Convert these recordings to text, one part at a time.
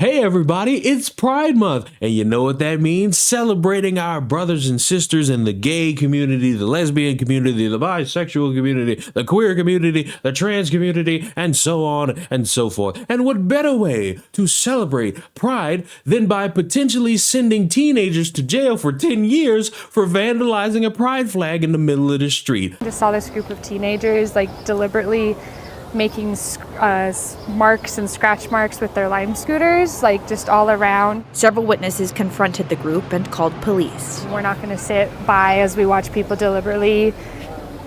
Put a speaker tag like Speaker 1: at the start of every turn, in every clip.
Speaker 1: Hey everybody, it's Pride Month, and you know what that means? Celebrating our brothers and sisters in the gay community, the lesbian community, the bisexual community, the queer community, the trans community, and so on and so forth. And what better way to celebrate Pride than by potentially sending teenagers to jail for 10 years for vandalizing a pride flag in the middle of the street?
Speaker 2: I just saw this group of teenagers deliberately making marks and scratch marks with their Lime scooters, just all around.
Speaker 3: Several witnesses confronted the group and called police.
Speaker 2: We're not going to sit by as we watch people deliberately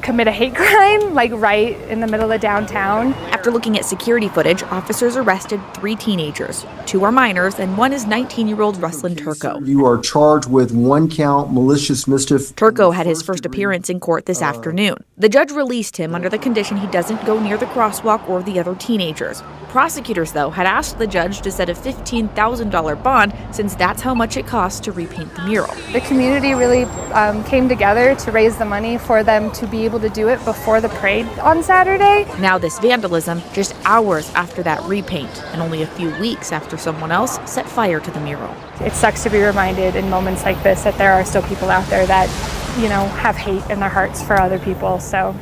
Speaker 2: commit a hate crime, right in the middle of downtown.
Speaker 3: After looking at security footage, officers arrested 3 teenagers. 2 are minors, and 1 is 19-year-old Ruslan Turco.
Speaker 4: You are charged with 1 count malicious mischief.
Speaker 3: Turco had his first appearance in court this afternoon. The judge released him under the condition he doesn't go near the crosswalk or the other teenagers. Prosecutors, though, had asked the judge to set a $15,000 bond since that's how much it costs to repaint the mural.
Speaker 2: The community really came together to raise the money for them to be able to do it before the parade on Saturday.
Speaker 3: Now this vandalism just hours after that repaint and only a few weeks after someone else set fire to the mural.
Speaker 2: It sucks to be reminded in moments like this that there are still people out there that, have hate in their hearts for other people. So,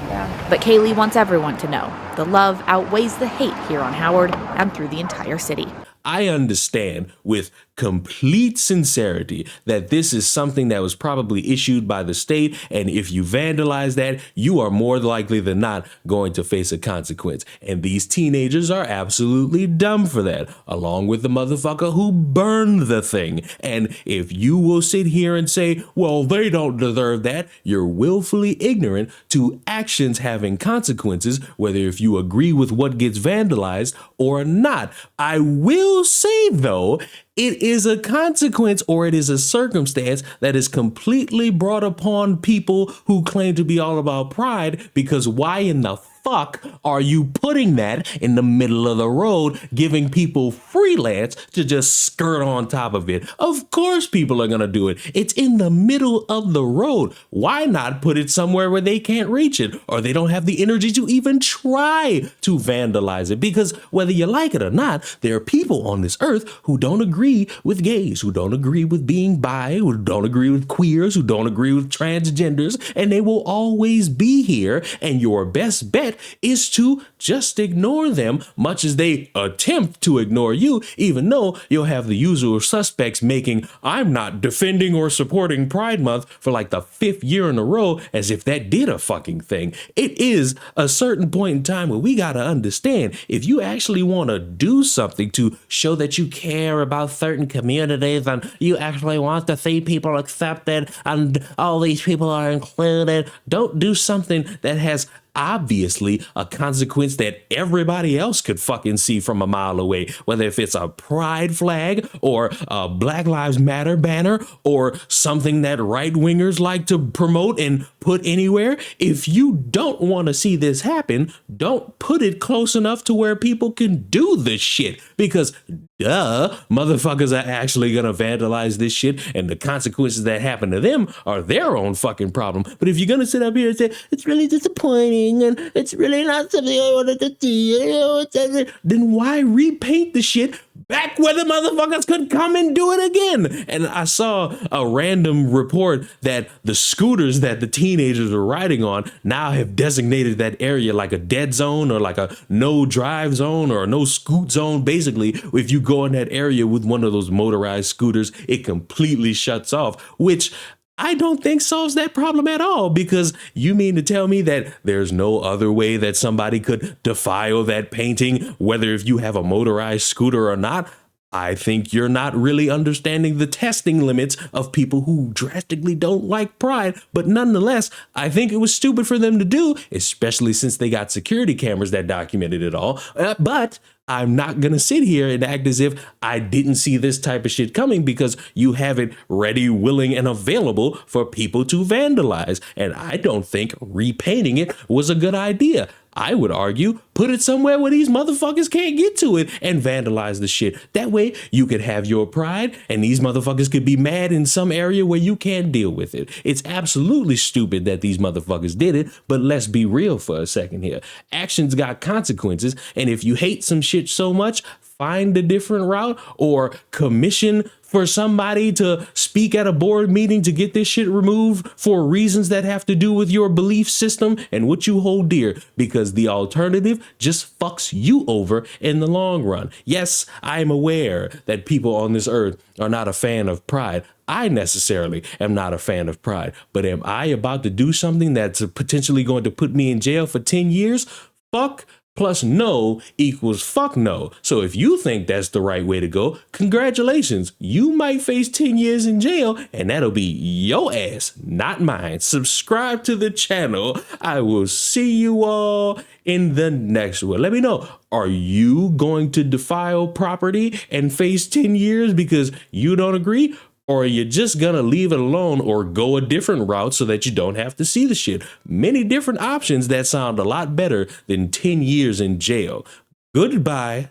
Speaker 2: yeah.
Speaker 3: But Kaylee wants everyone to know the love outweighs the hate here on Howard and through the entire city.
Speaker 1: I understand with complete sincerity that this is something that was probably issued by the state, and if you vandalize that, you are more likely than not going to face a consequence. And these teenagers are absolutely dumb for that, along with the motherfucker who burned the thing. And if you will sit here and say, well, they don't deserve that, you're willfully ignorant to actions having consequences, whether if you agree with what gets vandalized or not. I will say, though, it is a consequence or it is a circumstance that is completely brought upon people who claim to be all about pride, because why in the fuck are you putting that in the middle of the road, giving people freelance to just skirt on top of it? Of course people are going to do it. It's in the middle of the road. Why not put it somewhere where they can't reach it, or they don't have the energy to even try to vandalize it? Because whether you like it or not, there are people on this earth who don't agree with gays, who don't agree with being bi, who don't agree with queers, who don't agree with transgenders, and they will always be here. And your best bet is to just ignore them, much as they attempt to ignore you, even though you'll have the usual suspects making "I'm not defending or supporting Pride Month" for the 5th year in a row, as if that did a fucking thing. It is a certain point in time where we gotta understand, if you actually want to do something to show that you care about certain communities and you actually want to see people accepted and all these people are included, don't do something that has obviously a consequence that everybody else could fucking see from a mile away, whether if it's a pride flag or a Black Lives Matter banner or something that right-wingers like to promote and put anywhere. If you don't want to see this happen, don't put it close enough to where people can do this shit, because motherfuckers are actually gonna vandalize this shit, and the consequences that happen to them are their own fucking problem. But if you're gonna sit up here and say it's really disappointing and it's really not something I wanted to do, then why repaint the shit back where the motherfuckers could come and do it again? And I saw a random report that the scooters that the teenagers are riding on now have designated that area like a dead zone, or like a no drive zone, or a no scoot zone. Basically, if you go in that area with one of those motorized scooters, it completely shuts off, which I don't think solves that problem at all, because you mean to tell me that there's no other way that somebody could defile that painting, whether if you have a motorized scooter or not? I think you're not really understanding the testing limits of people who drastically don't like pride. But nonetheless, I think it was stupid for them to do, especially since they got security cameras that documented it all. But I'm not going to sit here and act as if I didn't see this type of shit coming, because you have it ready, willing, and available for people to vandalize. And I don't think repainting it was a good idea. I would argue, put it somewhere where these motherfuckers can't get to it and vandalize the shit. That way you could have your pride and these motherfuckers could be mad in some area where you can't deal with it. It's absolutely stupid that these motherfuckers did it, but let's be real for a second here. Actions got consequences, and if you hate some shit so much, find a different route or commission for somebody to speak at a board meeting to get this shit removed for reasons that have to do with your belief system and what you hold dear, because the alternative just fucks you over in the long run. Yes, I am aware that people on this earth are not a fan of pride. I necessarily am not a fan of pride, but am I about to do something that's potentially going to put me in jail for 10 years? Fuck plus no equals fuck no. So if you think that's the right way to go, congratulations. You might face 10 years in jail, and that'll be your ass, not mine. Subscribe to the channel. I will see you all in the next one. Let me know, are you going to defile property and face 10 years because you don't agree? Or are you just gonna leave it alone or go a different route so that you don't have to see the shit? Many different options that sound a lot better than 10 years in jail. Goodbye.